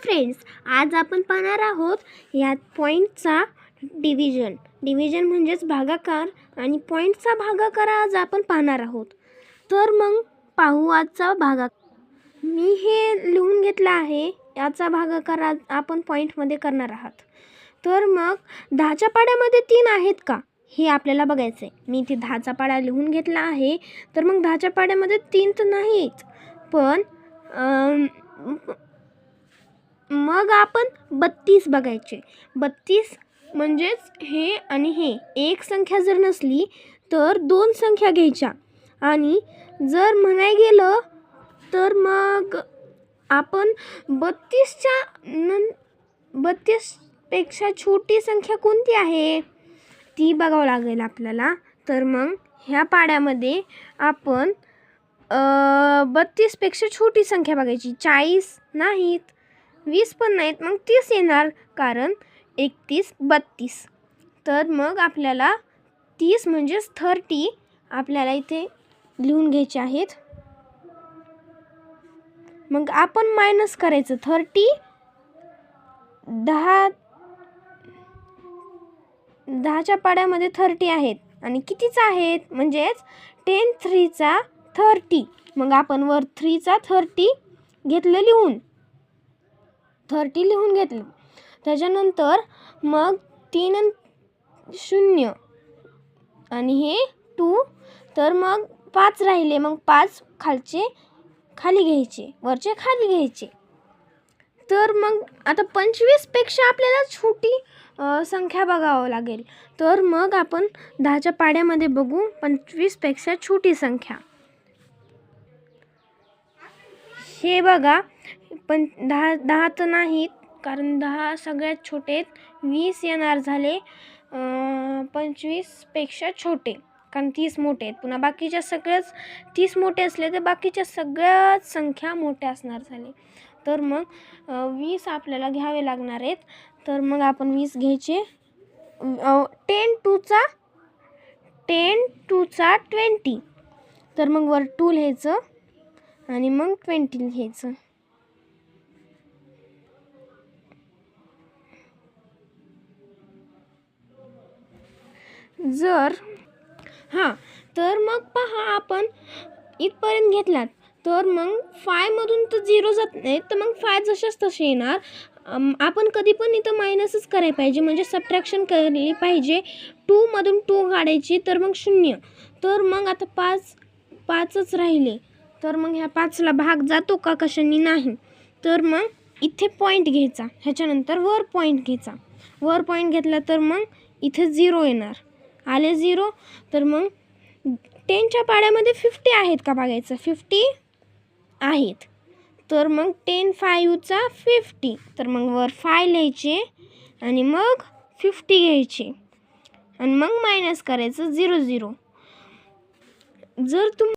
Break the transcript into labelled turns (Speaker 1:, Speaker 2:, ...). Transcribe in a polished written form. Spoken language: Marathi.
Speaker 1: फ्रेंड्स, आज आपण पाहणार आहोत या पॉईंटचा डिव्हिजन म्हणजेच भागाकार आणि पॉईंटचा भागाकार आज आपण पाहणार आहोत. तर मग पाहू आजचा भागाकार. मी हे लिहून घेतला आहे. याचा भागाकार आज आपण पॉईंटमध्ये करणार आहात. तर मग 10च्या पाड्यामध्ये 3 आहेत का हे आपल्याला बघायचं आहे. मी इथे 10चा पाडा लिहून घेतला आहे. तर मग 10च्या पाड्यामध्ये 3 तर नाहीच, पण मग आपण 32 बघायचे. 32 म्हणजेच हे आणि हे एक संख्या जर नसली तर 2 संख्या घ्यायच्या. आणि जर म्हणाय गेलं तर मग आपण 32 पेक्षा छोटी संख्या कोणती आहे ती बघावं लागेल आपल्याला. तर मग ह्या पाड्यामध्ये आपण 32 पेक्षा छोटी संख्या बघायची. 40 नाहीत, 20 पण नाहीत, मग 30 येणार, कारण 31 32. तर मग आपल्याला 30 म्हणजेच 30 आपल्याला इथे लिहून घ्यायचे आहेत. मग आपण मायनस करायचं. 10च्या पाड्यामध्ये 30 आहेत आणि कितीच आहेत म्हणजेच 10 3 30. मग आपण वर 3 30 घेतलं लिहून, 30 लिहून घेतलं. त्याच्यानंतर मग 3 आणि 0 आणि हे 2, तर मग 5 राहिले. मग 5 खालचे खाली घ्यायचे, वरचे खाली घ्यायचे. तर मग आता 25 पेक्षा आपल्याला छोटी संख्या बघावं लागेल. तर मग आपण 10च्या पाड्यामध्ये बघू 25 पेक्षा छोटी संख्या. हे बघा, पण 10 तर नाहीत, कारण 10 सगळ्यात छोटे आहेत. 20 येणार झाले 25 पेक्षा छोटे, कारण 30 मोठे आहेत. पुन्हा बाकीच्या सगळ्याच 30 मोठे असले तर बाकीच्या सगळ्याच संख्या मोठ्या असणार झाले. तर मग 20 आपल्याला घ्यावे लागणार आहेत. तर मग आपण 20 घ्यायचे. 10 2 20. तर मग वर 2 लिहायचं आणि मग 20 लिहायचं. तर मग पहा, आपण इथपर्यंत घेतलात तर मग 5 मधून तर 0 जात नाही, तर मग 5 जशाच तसे येणार. आपण कधी पण इथं मायनसच करायला पाहिजे, म्हणजे सबट्रॅक्शन केली पाहिजे. 2 मधून 2 काढायची, तर मग 0. तर मग आता 5च राहिले. तर मग ह्या 5ला भाग जातो का कशाने? नाही. तर मग इथे पॉईंट घ्यायचा, ह्याच्यानंतर वर पॉईंट घ्यायचा. वर पॉईंट घेतला तर मग इथे 0 येणार. आले 0. तर मग 10च्या पाड्यामध्ये 50 आहेत का बघायचं. 50 आहेत. तर मग 10 5 50. तर मग वर 5 लिहायचे आणि मग 50 घ्यायचे आणि मग मायनस करायचं 0 0. जर